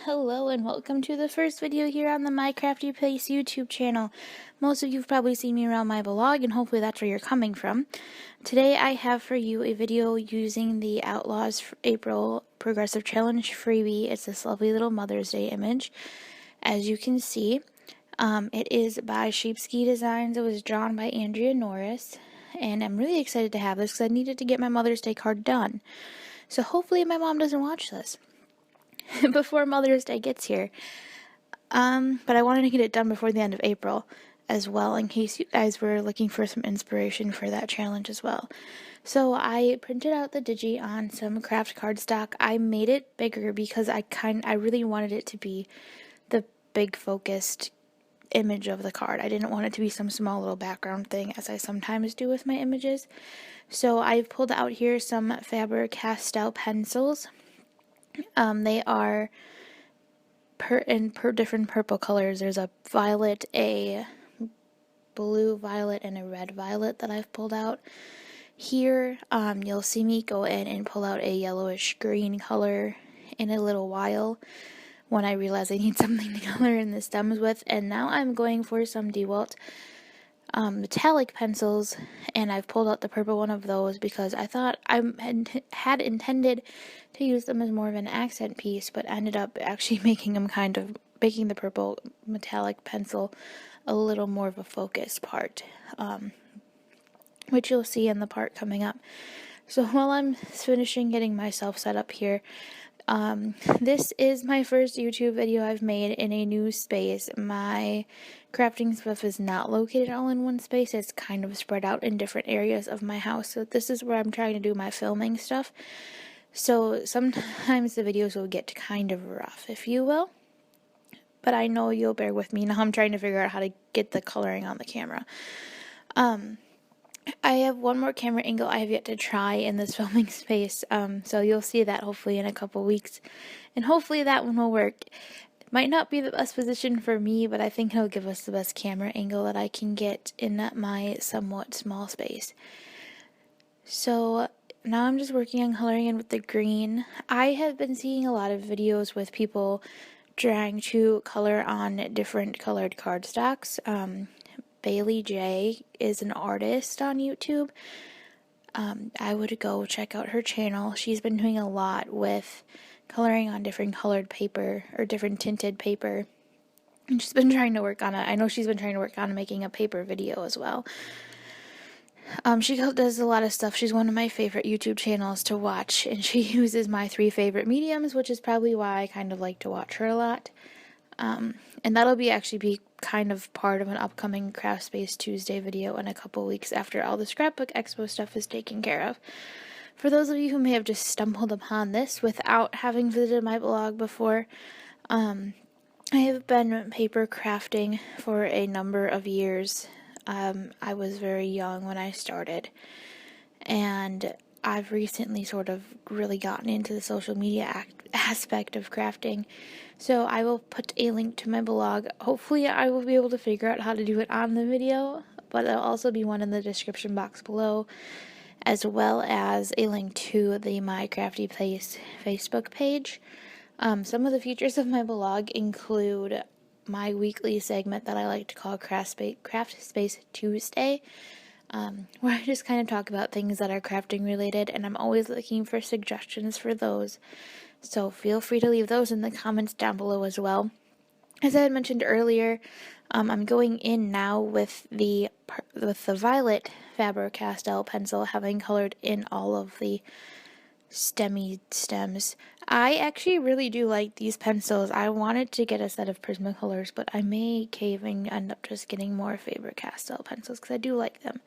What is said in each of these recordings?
Hello and welcome to the first video here on the My Crafty Place YouTube channel. Most of you have probably seen me around my blog, and hopefully that's where you're coming from. Today I have for you a video using the Outlawz April Progressive Challenge freebie. It's this lovely little Mother's Day image. As you can see, it is by Sheepski Designs. It was drawn by Andrea Norris, and I'm really excited to have this because I needed to get my Mother's Day card done. So hopefully my mom doesn't watch this before Mother's Day gets here. But I wanted to get it done before the end of April as well, in case you guys were looking for some inspiration for that challenge as well. So I printed out the digi on some craft cardstock. I made it bigger because I really wanted it to be the big focused image of the card. I didn't want it to be some small little background thing as I sometimes do with my images. So I've pulled out here some Faber-Castell pencils. They are in different purple colors. There's a violet, a blue violet, and a red violet that I've pulled out. Here, you'll see me go in and pull out a yellowish green color in a little while when I realize I need something to color in the stems with. And now I'm going for some DeWalt metallic pencils, and I've pulled out the purple one of those because I thought I had intended to use them as more of an accent piece, but ended up actually making the purple metallic pencil a little more of a focus part, which you'll see in the part coming up. So while I'm finishing getting myself set up here, this is my first YouTube video I've made in a new space. My crafting stuff is not located all in one space. It's kind of spread out in different areas of my house. So this is where I'm trying to do my filming stuff. So sometimes the videos will get kind of rough, if you will. But I know you'll bear with me. Now I'm trying to figure out how to get the coloring on the camera. I have one more camera angle I have yet to try in this filming space, so you'll see that hopefully in a couple weeks, and hopefully that one will work. It might not be the best position for me, but I think it'll give us the best camera angle that I can get in my somewhat small space. So now I'm just working on coloring in with the green. I have been seeing a lot of videos with people trying to color on different colored cardstocks. Bailey J is an artist on YouTube. I would go check out her channel. She's been doing a lot with coloring on different colored paper or different tinted paper. And she's been trying to work on it. I know she's been trying to work on making a paper video as well. She does a lot of stuff. She's one of my favorite YouTube channels to watch, and she uses my 3 favorite mediums, which is probably why I kind of like to watch her a lot. And that'll actually be kind of part of an upcoming Craft Space Tuesday video in a couple weeks after all the Scrapbook Expo stuff is taken care of. For those of you who may have just stumbled upon this without having visited my blog before, I have been paper crafting for a number of years. I was very young when I started, and I've recently sort of really gotten into the social media aspect of crafting. So I will put a link to my blog. Hopefully I will be able to figure out how to do it on the video, but there'll also be one in the description box below, as well as a link to the My Crafty Place Facebook page. Some of the features of my blog include my weekly segment that I like to call Craft Space Tuesday, where I just kind of talk about things that are crafting related, and I'm always looking for suggestions for those. So feel free to leave those in the comments down below as well. As I had mentioned earlier, I'm going in now with the violet Faber-Castell pencil, having colored in all of the stems. I actually really do like these pencils. I wanted to get a set of Prismacolors, but I may cave and end up just getting more Faber-Castell pencils because I do like them.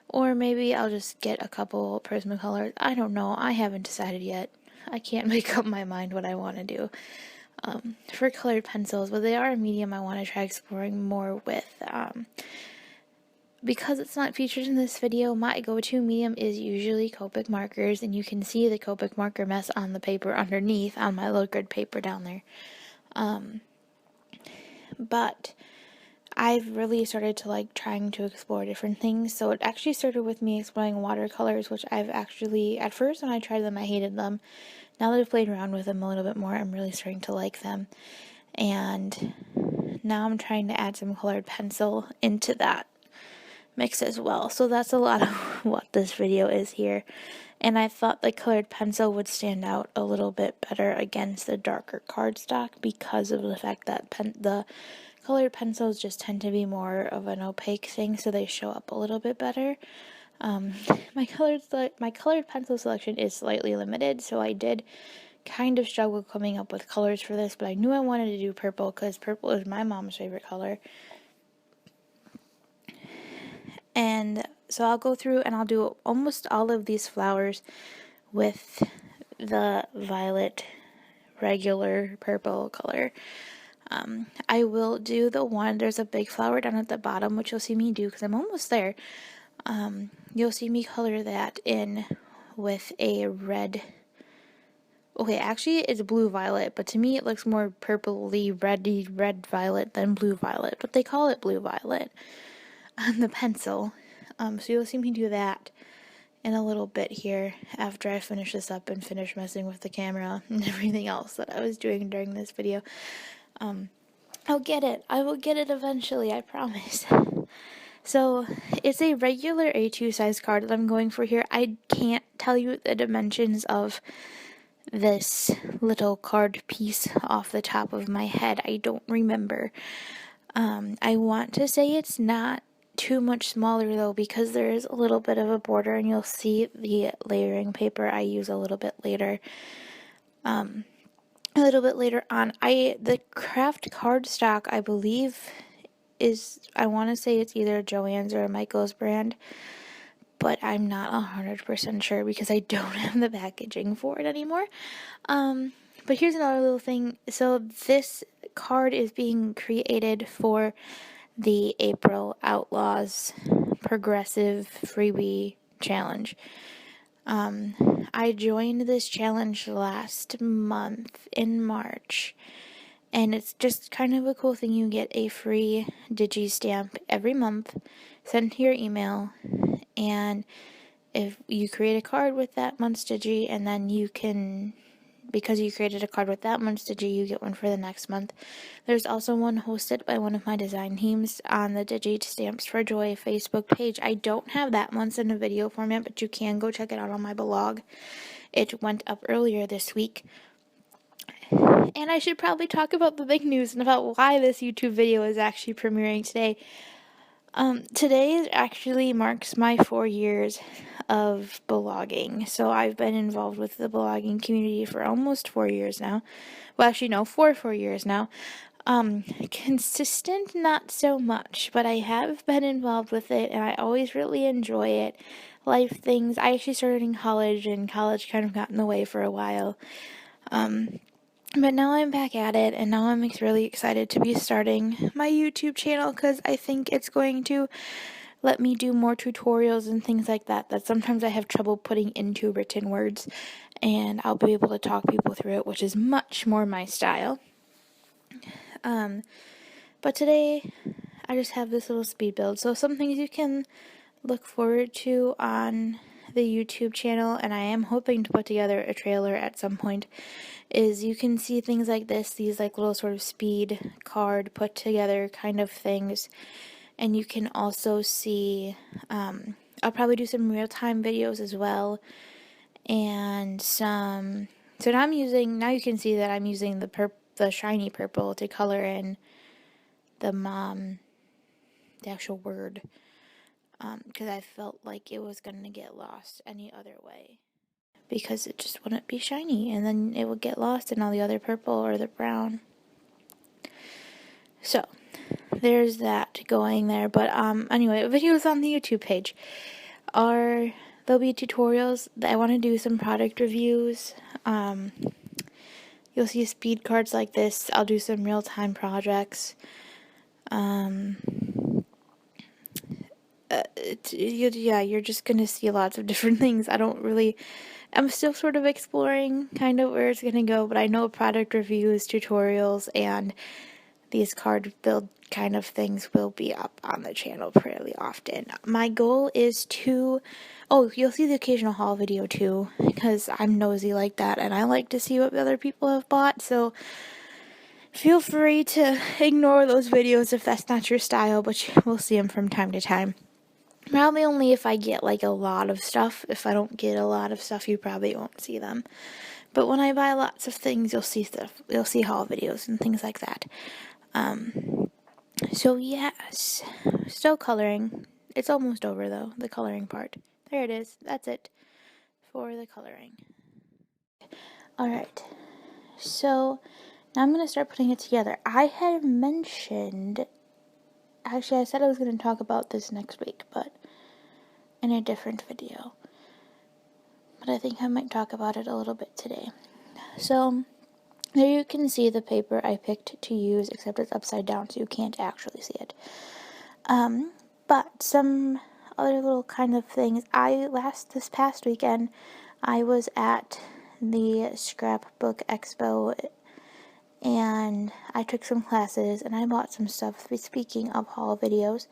Or maybe I'll just get a couple Prismacolors. I don't know. I haven't decided yet. I can't make up my mind what I want to do for colored pencils, but they are a medium I want to try exploring more with. Because it's not featured in this video, my go-to medium is usually Copic markers, and you can see the Copic marker mess on the paper underneath on my low grid paper down there. But I've really started to like trying to explore different things. So it actually started with me exploring watercolors, which I've actually, at first when I tried them, I hated them. now that I've played around with them a little bit more, I'm really starting to like them. And now I'm trying to add some colored pencil into that mix as well. So that's a lot of what this video is here. And I thought the colored pencil would stand out a little bit better against the darker cardstock because of the fact that the colored pencils just tend to be more of an opaque thing, so they show up a little bit better. My colored pencil selection is slightly limited, so I did kind of struggle coming up with colors for this, but I knew I wanted to do purple because purple is my mom's favorite color. And so I'll go through and I'll do almost all of these flowers with the violet regular purple color. I will do there's a big flower down at the bottom, which you'll see me do because I'm almost there. You'll see me color that in with a red. Okay, actually it's blue violet, but to me it looks more purpley, red violet than blue violet, but they call it blue violet on the pencil. So you'll see me do that in a little bit here after I finish this up and finish messing with the camera and everything else that I was doing during this video. I'll get it. I will get it eventually, I promise. So, it's a regular A2 size card that I'm going for here. I can't tell you the dimensions of this little card piece off the top of my head. I don't remember. I want to say it's not too much smaller though, because there is a little bit of a border, and you'll see the layering paper I use a little bit later. On. The craft cardstock, I believe, I want to say it's either Joann's or Michael's brand, but I'm not 100% sure because I don't have the packaging for it anymore. But here's another little thing. So this card is being created for the April Outlawz Progressive Freebie Challenge. I joined this challenge last month in March, and it's just kind of a cool thing. You get a free digi stamp every month sent to your email, and if you create a card with that month's digi, and then you can, because you created a card with that month's digi, you get one for the next month. There's also one hosted by one of my design teams on the Digi Stamps for Joy Facebook page. I don't have that once in a video format, but you can go check it out on my blog. It went up earlier this week. And I should probably talk about the big news and about why this YouTube video is actually premiering today. Today actually marks my 4 years of blogging. So I've been involved with the blogging community for almost 4 years now. Well, actually, no, 4 years now. Consistent, not so much, but I have been involved with it, and I always really enjoy it. Life things. I actually started in college, and college kind of got in the way for a while. But now I'm back at it, and now I'm really excited to be starting my YouTube channel, because I think it's going to let me do more tutorials and things like that sometimes I have trouble putting into written words, and I'll be able to talk people through it, which is much more my style. But today, I just have this little speed build, so some things you can look forward to on the YouTube channel, and I am hoping to put together a trailer at some point, is you can see things like this, these like little sort of speed card put together kind of things, and you can also see, I'll probably do some real-time videos as well, and some, so now you can see that I'm using the shiny purple to color in the actual word, because I felt like it was going to get lost any other way, because it just wouldn't be shiny, and then it would get lost in all the other purple or the brown. So, there's that going there, but anyway, videos on the YouTube page there'll be tutorials. I want to do some product reviews. You'll see speed cards like this. I'll do some real-time projects. You're just going to see lots of different things. I'm still sort of exploring kind of where it's going to go, but I know product reviews, tutorials, and these card build kind of things will be up on the channel fairly often. My goal is to Oh, you'll see the occasional haul video too, because I'm nosy like that, and I like to see what other people have bought, so feel free to ignore those videos if that's not your style, but we'll see them from time to time. Probably only if I get like a lot of stuff. If I don't get a lot of stuff, you probably won't see them. But when I buy lots of things, you'll see stuff. You'll see haul videos and things like that. So yes, still coloring. It's almost over though, the coloring part. There it is. That's it for the coloring. Alright, so now I'm going to start putting it together. I had mentioned, actually I said I was going to talk about this next week, but in a different video. But I think I might talk about it a little bit today. So, there you can see the paper I picked to use, except it's upside down so you can't actually see it. But some other little kind of things. This past weekend, I was at the Scrapbook Expo, and I took some classes, and I bought some stuff, speaking of haul videos.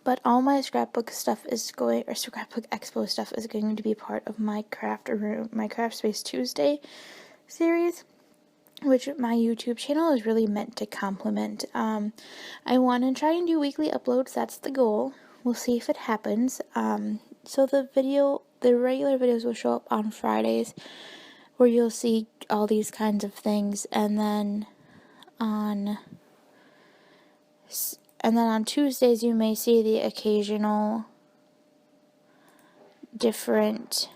But all my Scrapbook Expo stuff is going to be part of my craft space Tuesday series, which my YouTube channel is really meant to complement. I want to try and do weekly uploads. That's the goal. We'll see if it happens. So the regular videos will show up on Fridays, where you'll see all these kinds of things, and then on Tuesdays you may see the occasional different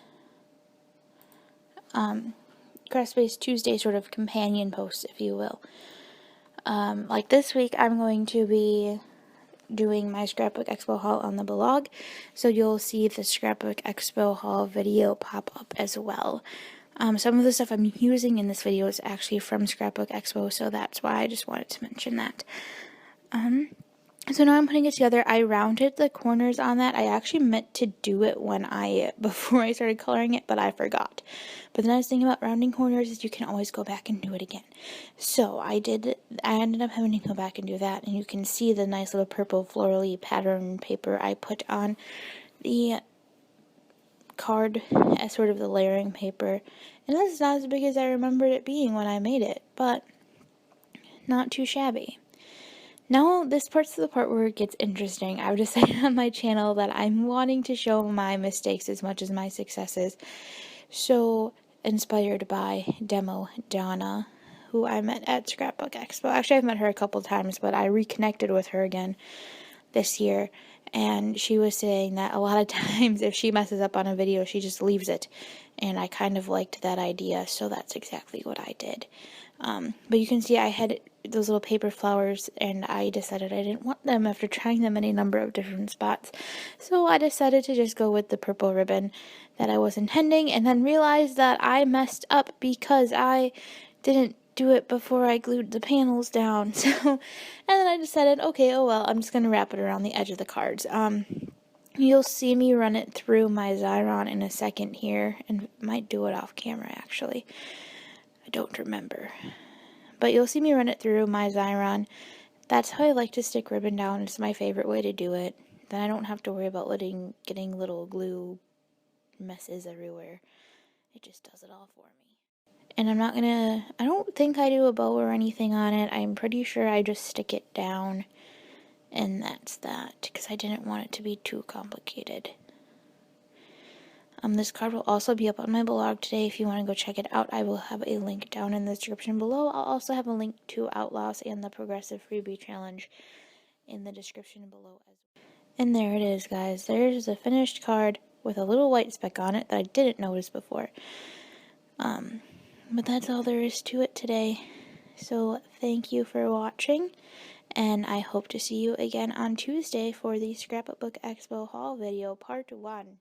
Craft Space Tuesday sort of companion posts, if you will. Like this week, I'm going to be doing my Scrapbook Expo haul on the blog, so you'll see the Scrapbook Expo haul video pop up as well. Some of the stuff I'm using in this video is actually from Scrapbook Expo, so that's why I just wanted to mention that. So now I'm putting it together. I rounded the corners on that. I actually meant to do it before I started coloring it, but I forgot. But the nice thing about rounding corners is you can always go back and do it again. So I ended up having to go back and do that, and you can see the nice little purple florally pattern paper I put on the card as sort of the layering paper. And this is not as big as I remembered it being when I made it, but not too shabby. Now, this part's the part where it gets interesting. I've decided on my channel that I'm wanting to show my mistakes as much as my successes. So, inspired by Demo Donna, who I met at Scrapbook Expo. Actually, I've met her a couple times, but I reconnected with her again this year. And she was saying that a lot of times if she messes up on a video, she just leaves it. And I kind of liked that idea, so that's exactly what I did. But you can see I had those little paper flowers, and I decided I didn't want them after trying them in a number of different spots. So I decided to just go with the purple ribbon that I was intending, and then realized that I messed up because I didn't do it before I glued the panels down. So, and then I decided, okay, oh well, I'm just going to wrap it around the edge of the cards. You'll see me run it through my Xyron in a second here, and might do it off camera actually. I don't remember. But you'll see me run it through my Xyron. That's how I like to stick ribbon down. It's my favorite way to do it. Then I don't have to worry about getting little glue messes everywhere. It just does it all for me. And I don't think I do a bow or anything on it. I'm pretty sure I just stick it down. And that's that, because I didn't want it to be too complicated. This card will also be up on my blog today. If you want to go check it out, I will have a link down in the description below. I'll also have a link to Outlawz and the Progressive Freebie Challenge in the description below as well. And there it is, guys. There's the finished card with a little white speck on it that I didn't notice before. But that's all there is to it today. So thank you for watching, and I hope to see you again on Tuesday for the Scrapbook Expo haul video part 1.